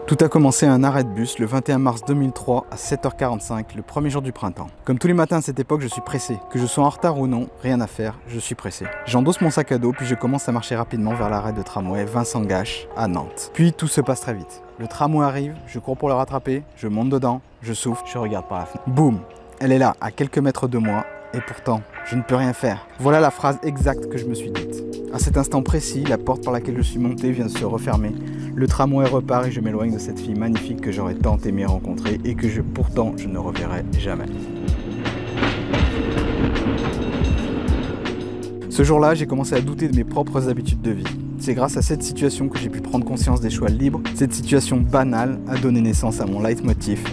Tout a commencé à un arrêt de bus le 21 mars 2003 à 7h45, le premier jour du printemps. Comme tous les matins à cette époque, je suis pressé. Que je sois en retard ou non, rien à faire, je suis pressé. J'endosse mon sac à dos, puis je commence à marcher rapidement vers l'arrêt de tramway Vincent Gache à Nantes. Puis tout se passe très vite. Le tramway arrive, je cours pour le rattraper, je monte dedans, je souffle, je regarde par la fenêtre. Boum! Elle est là, à quelques mètres de moi, et pourtant, je ne peux rien faire. Voilà la phrase exacte que je me suis dite. À cet instant précis, la porte par laquelle je suis monté vient de se refermer. Le tramway repart et je m'éloigne de cette fille magnifique que j'aurais tant aimé rencontrer et que pourtant je ne reverrai jamais. Ce jour-là, j'ai commencé à douter de mes propres habitudes de vie. C'est grâce à cette situation que j'ai pu prendre conscience des choix libres. Cette situation banale a donné naissance à mon leitmotiv.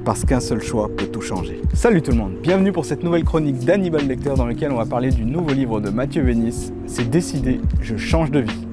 Parce qu'un seul choix peut tout changer. Salut tout le monde, bienvenue pour cette nouvelle chronique d'Hannibal Lecter dans laquelle on va parler du nouveau livre de Mathieu Vénis. C'est décidé, je change de vie.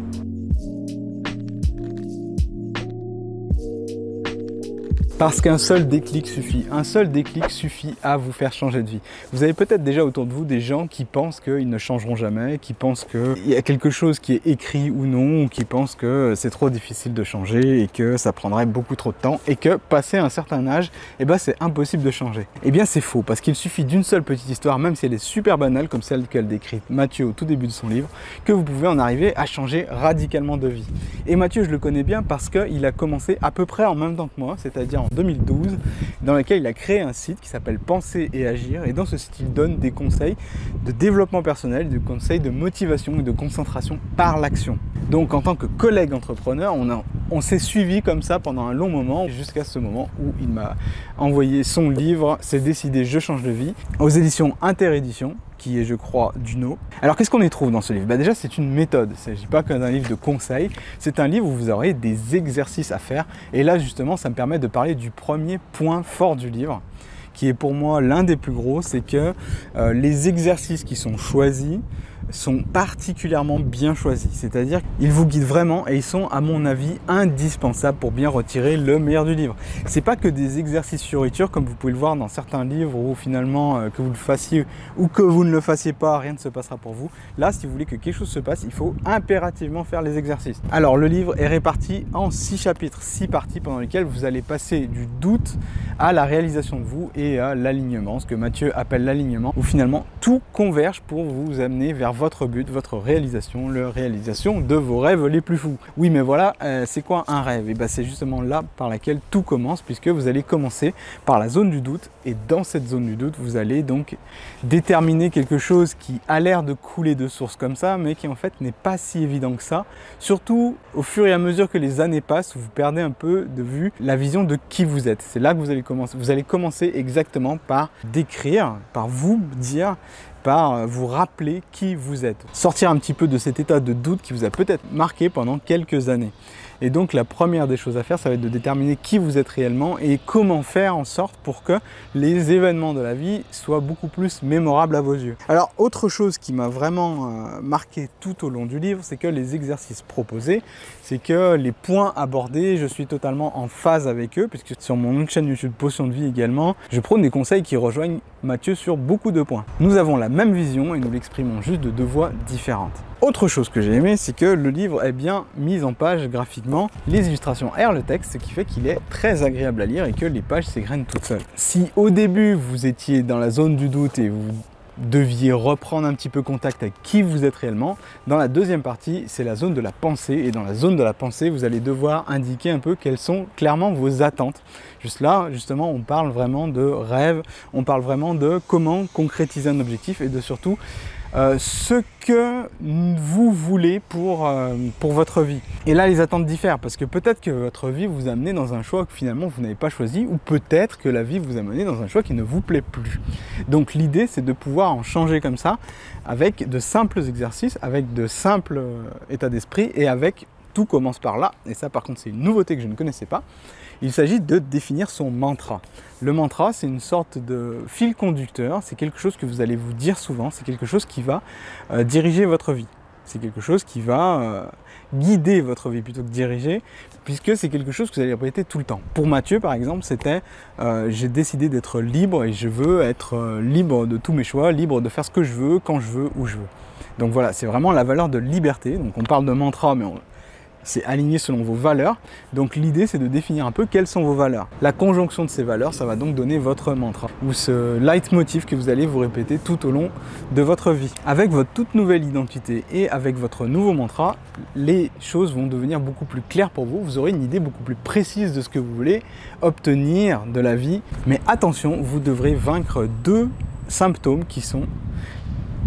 Parce qu'un seul déclic suffit. Un seul déclic suffit à vous faire changer de vie. Vous avez peut-être déjà autour de vous des gens qui pensent qu'ils ne changeront jamais, qui pensent qu'il y a quelque chose qui est écrit ou non, ou qui pensent que c'est trop difficile de changer et que ça prendrait beaucoup trop de temps et que passé un certain âge, c'est impossible de changer. Eh bien c'est faux, parce qu'il suffit d'une seule petite histoire, même si elle est super banale, comme celle qu'elle décrit Mathieu au tout début de son livre, que vous pouvez en arriver à changer radicalement de vie. Et Mathieu, je le connais bien parce qu'il a commencé à peu près en même temps que moi, c'est-à-dire en 2012, dans lequel il a créé un site qui s'appelle Penser et Agir, et dans ce site il donne des conseils de développement personnel, des conseils de motivation et de concentration par l'action. Donc en tant que collègue entrepreneur, on s'est suivi comme ça pendant un long moment, jusqu'à ce moment où il m'a envoyé son livre « C'est décidé, je change de vie » aux éditions Interédition, qui est, je crois, Duno. Alors, qu'est-ce qu'on y trouve dans ce livre? Déjà, c'est une méthode. Il ne s'agit pas que d'un livre de conseils. C'est un livre où vous aurez des exercices à faire. Et là, justement, ça me permet de parler du premier point fort du livre, qui est pour moi l'un des plus gros, c'est que les exercices qui sont choisis sont particulièrement bien choisis. C'est-à-dire qu'ils vous guident vraiment et ils sont, à mon avis, indispensables pour bien retirer le meilleur du livre. C'est pas que des exercices fioritures, comme vous pouvez le voir dans certains livres où finalement, que vous le fassiez ou que vous ne le fassiez pas, rien ne se passera pour vous. Là, si vous voulez que quelque chose se passe, il faut impérativement faire les exercices. Alors, le livre est réparti en 6 chapitres, 6 parties pendant lesquelles vous allez passer du doute à la réalisation de vous et à l'alignement, ce que Mathieu appelle l'alignement, où finalement tout converge pour vous amener vers votre but, votre réalisation, la réalisation de vos rêves les plus fous. Oui, mais voilà, c'est quoi un rêve? Et c'est justement là par laquelle tout commence, puisque vous allez commencer par la zone du doute, et dans cette zone du doute, vous allez donc déterminer quelque chose qui a l'air de couler de source comme ça, mais qui en fait n'est pas si évident que ça, surtout au fur et à mesure que les années passent, vous perdez un peu de vue la vision de qui vous êtes. C'est là que vous allez commencer. Vous allez commencer exactement par décrire, par vous dire, par vous rappeler qui vous êtes. Sortir un petit peu de cet état de doute qui vous a peut-être marqué pendant quelques années. Et donc la première des choses à faire, ça va être de déterminer qui vous êtes réellement et comment faire en sorte pour que les événements de la vie soient beaucoup plus mémorables à vos yeux. Alors autre chose qui m'a vraiment marqué tout au long du livre, c'est que les exercices proposés, c'est que les points abordés, je suis totalement en phase avec eux, puisque sur mon autre chaîne YouTube Potion de Vie également, je prône des conseils qui rejoignent Mathieu sur beaucoup de points. Nous avons la même vision et nous l'exprimons juste de 2 voix différentes. Autre chose que j'ai aimé, c'est que le livre est bien mis en page graphiquement. Les illustrations aèrent le texte, ce qui fait qu'il est très agréable à lire et que les pages s'égrènent toutes seules. Si au début vous étiez dans la zone du doute et vous deviez reprendre un petit peu contact avec qui vous êtes réellement, dans la deuxième partie, c'est la zone de la pensée. Et dans la zone de la pensée, vous allez devoir indiquer un peu quelles sont clairement vos attentes. Juste là, justement, on parle vraiment de rêve, on parle vraiment de comment concrétiser un objectif et de surtout ce que vous voulez pour votre vie. Et là, les attentes diffèrent parce que peut-être que votre vie vous a mené dans un choix que finalement vous n'avez pas choisi, ou peut-être que la vie vous a mené dans un choix qui ne vous plaît plus. Donc l'idée, c'est de pouvoir en changer comme ça avec de simples exercices, avec de simples états d'esprit et avec tout commence par là. Et ça, par contre, c'est une nouveauté que je ne connaissais pas. Il s'agit de définir son mantra. Le mantra, c'est une sorte de fil conducteur, c'est quelque chose que vous allez vous dire souvent, c'est quelque chose qui va diriger votre vie. C'est quelque chose qui va guider votre vie plutôt que diriger, puisque c'est quelque chose que vous allez répéter tout le temps. Pour Mathieu, par exemple, c'était j'ai décidé d'être libre et je veux être libre de tous mes choix, libre de faire ce que je veux, quand je veux, où je veux. Donc voilà, c'est vraiment la valeur de liberté. Donc on parle de mantra, mais c'est aligné selon vos valeurs. Donc l'idée, c'est de définir un peu quelles sont vos valeurs. La conjonction de ces valeurs, ça va donc donner votre mantra ou ce leitmotiv que vous allez vous répéter tout au long de votre vie. Avec votre toute nouvelle identité et avec votre nouveau mantra, les choses vont devenir beaucoup plus claires pour vous. Vous aurez une idée beaucoup plus précise de ce que vous voulez obtenir de la vie. Mais attention, vous devrez vaincre deux symptômes qui sont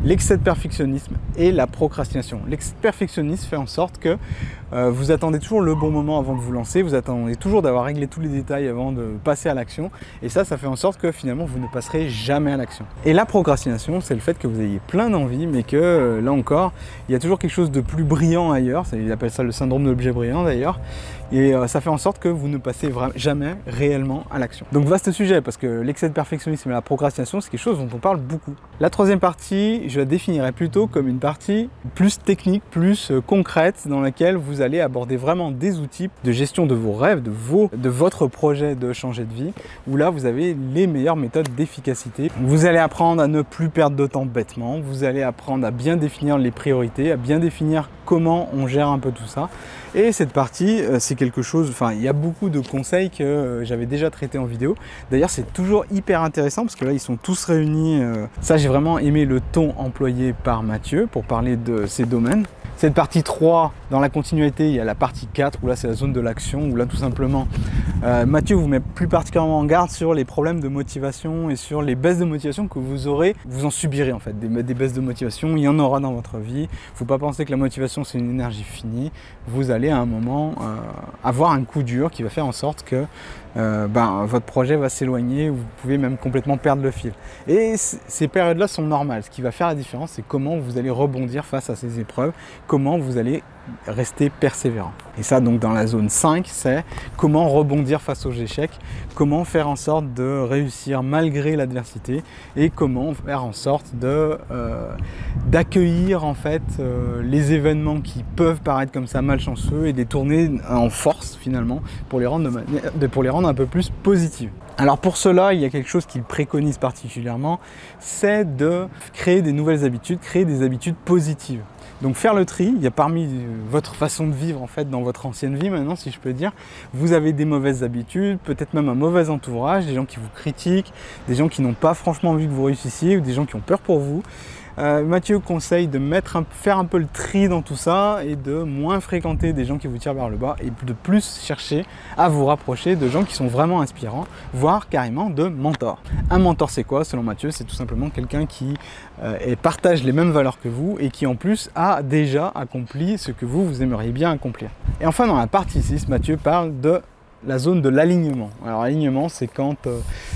l'excès de perfectionnisme et la procrastination. L'excès de perfectionnisme fait en sorte que vous attendez toujours le bon moment avant de vous lancer, vous attendez toujours d'avoir réglé tous les détails avant de passer à l'action, et ça fait en sorte que finalement vous ne passerez jamais à l'action. Et la procrastination, c'est le fait que vous ayez plein d'envie, mais que là encore, il y a toujours quelque chose de plus brillant ailleurs, ils appellent ça le syndrome de l'objet brillant d'ailleurs, et ça fait en sorte que vous ne passez jamais réellement à l'action. Donc vaste sujet, parce que l'excès de perfectionnisme et la procrastination, c'est quelque chose dont on parle beaucoup. La troisième partie, je la définirais plutôt comme une partie plus technique, plus concrète, dans laquelle vous allez aborder vraiment des outils de gestion de vos rêves, de votre projet de changer de vie, où là vous avez les meilleures méthodes d'efficacité. Vous allez apprendre à ne plus perdre de temps bêtement, vous allez apprendre à bien définir les priorités, à bien définir comment on gère un peu tout ça. Et cette partie, c'est quelque chose, enfin il y a beaucoup de conseils que j'avais déjà traités en vidéo. D'ailleurs c'est toujours hyper intéressant parce que là ils sont tous réunis. Ça j'ai vraiment aimé le ton employé par Mathieu pour parler de ces domaines. Cette partie 3, dans la continuité, il y a la partie 4 où là c'est la zone de l'action, où là tout simplement Mathieu vous met plus particulièrement en garde sur les problèmes de motivation et sur les baisses de motivation que vous aurez, vous en subirez en fait, des baisses de motivation, il y en aura dans votre vie. Il ne faut pas penser que la motivation c'est une énergie finie, vous allez à un moment avoir un coup dur qui va faire en sorte que votre projet va s'éloigner, vous pouvez même complètement perdre le fil. Et ces périodes-là sont normales. Ce qui va faire la différence, c'est comment vous allez rebondir face à ces épreuves, comment vous allez rester persévérant. Et ça, donc dans la zone 5, c'est comment rebondir face aux échecs, comment faire en sorte de réussir malgré l'adversité et comment faire en sorte d'accueillir en fait les événements qui peuvent paraître comme ça malchanceux et les tourner en force finalement pour les rendre un peu plus positives. Alors pour cela, il y a quelque chose qu'il préconise particulièrement, c'est de créer des nouvelles habitudes, créer des habitudes positives. Donc faire le tri, il y a parmi votre façon de vivre en fait dans votre ancienne vie maintenant si je peux dire, vous avez des mauvaises habitudes, peut-être même un mauvais entourage, des gens qui vous critiquent, des gens qui n'ont pas franchement envie que vous réussissiez ou des gens qui ont peur pour vous. Mathieu conseille de faire un peu le tri dans tout ça et de moins fréquenter des gens qui vous tirent vers le bas et de plus chercher à vous rapprocher de gens qui sont vraiment inspirants, voire carrément de mentors. Un mentor c'est quoi selon Mathieu? C'est tout simplement quelqu'un qui partage les mêmes valeurs que vous et qui en plus a déjà accompli ce que vous aimeriez bien accomplir. Et enfin dans la partie 6, Mathieu parle de la zone de l'alignement. Alors l'alignement, c'est quand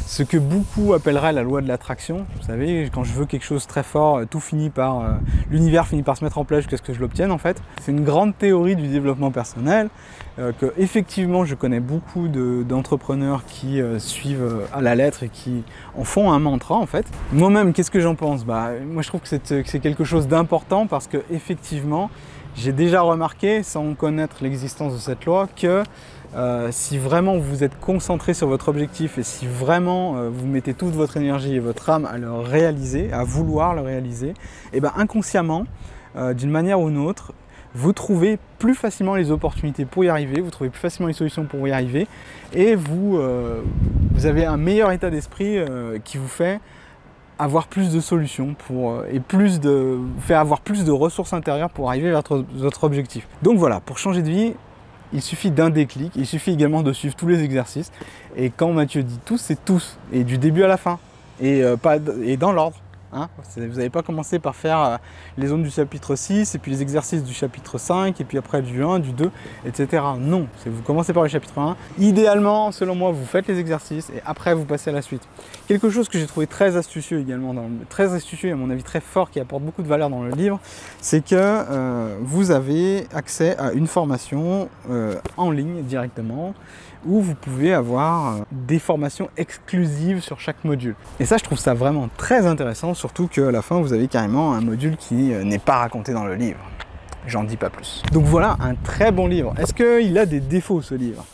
ce que beaucoup appelleraient la loi de l'attraction. Vous savez, quand je veux quelque chose de très fort, tout finit par l'univers finit par se mettre en place jusqu'à ce que je l'obtienne en fait. C'est une grande théorie du développement personnel que effectivement je connais beaucoup d'entrepreneurs qui suivent à la lettre et qui en font un mantra en fait. Moi-même, qu'est-ce que j'en pense? Moi je trouve que c'est quelque chose d'important parce que effectivement, j'ai déjà remarqué, sans connaître l'existence de cette loi, que si vraiment vous êtes concentré sur votre objectif et si vraiment vous mettez toute votre énergie et votre âme à le réaliser, à vouloir le réaliser, et inconsciemment, d'une manière ou d'une autre, vous trouvez plus facilement les opportunités pour y arriver, vous trouvez plus facilement les solutions pour y arriver et vous avez un meilleur état d'esprit qui vous fait avoir plus de solutions et vous faire avoir plus de ressources intérieures pour arriver vers votre objectif. Donc voilà, pour changer de vie, il suffit d'un déclic, il suffit également de suivre tous les exercices. Et quand Mathieu dit tous, c'est tous, et du début à la fin, et dans l'ordre. Hein. Vous n'avez pas commencé par faire les zones du chapitre 6, et puis les exercices du chapitre 5, et puis après du 1, du 2, etc. Non, vous commencez par le chapitre 1. Idéalement, selon moi, vous faites les exercices, et après vous passez à la suite. Quelque chose que j'ai trouvé très astucieux également, très astucieux et à mon avis très fort, qui apporte beaucoup de valeur dans le livre, c'est que vous avez accès à une formation en ligne directement, où vous pouvez avoir des formations exclusives sur chaque module. Et ça, je trouve ça vraiment très intéressant, surtout qu'à la fin, vous avez carrément un module qui n'est pas raconté dans le livre. J'en dis pas plus. Donc voilà, un très bon livre. Est-ce qu'il a des défauts, ce livre?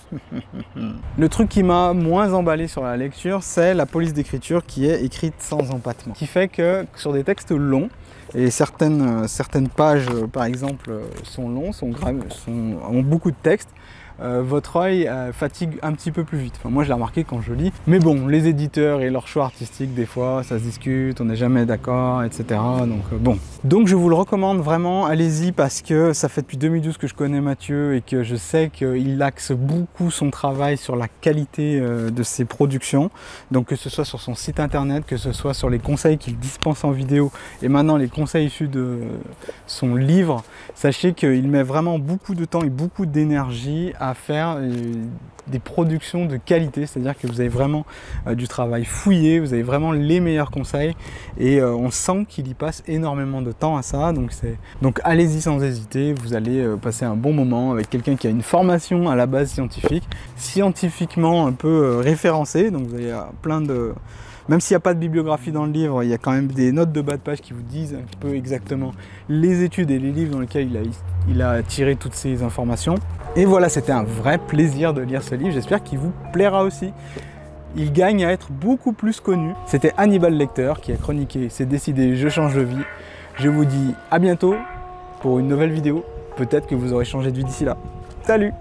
Le truc qui m'a moins emballé sur la lecture, c'est la police d'écriture qui est écrite sans empattement. Qui fait que sur des textes longs, et certaines pages, par exemple, sont longs, ont beaucoup de texte, votre œil fatigue un petit peu plus vite. Enfin, moi je l'ai remarqué quand je lis. Mais bon, les éditeurs et leur choix artistique, des fois, ça se discute, on n'est jamais d'accord, etc. Donc bon. Donc je vous le recommande vraiment, allez-y, parce que ça fait depuis 2012 que je connais Mathieu et que je sais qu'il axe beaucoup son travail sur la qualité de ses productions. Donc que ce soit sur son site internet, que ce soit sur les conseils qu'il dispense en vidéo et maintenant les conseils issus de son livre, sachez qu'il met vraiment beaucoup de temps et beaucoup d'énergie à faire des productions de qualité, c'est-à-dire que vous avez vraiment du travail fouillé, vous avez vraiment les meilleurs conseils et on sent qu'il y passe énormément de temps à ça, donc allez-y sans hésiter, vous allez passer un bon moment avec quelqu'un qui a une formation à la base scientifiquement un peu référencée, donc vous avez plein de... Même s'il n'y a pas de bibliographie dans le livre, il y a quand même des notes de bas de page qui vous disent un peu exactement les études et les livres dans lesquels il a tiré toutes ces informations. Et voilà, c'était un vrai plaisir de lire ce livre, j'espère qu'il vous plaira aussi. Il gagne à être beaucoup plus connu. C'était Hannibal Lecter qui a chroniqué C'est décidé, je change de vie. Je vous dis à bientôt pour une nouvelle vidéo. Peut-être que vous aurez changé de vie d'ici là. Salut!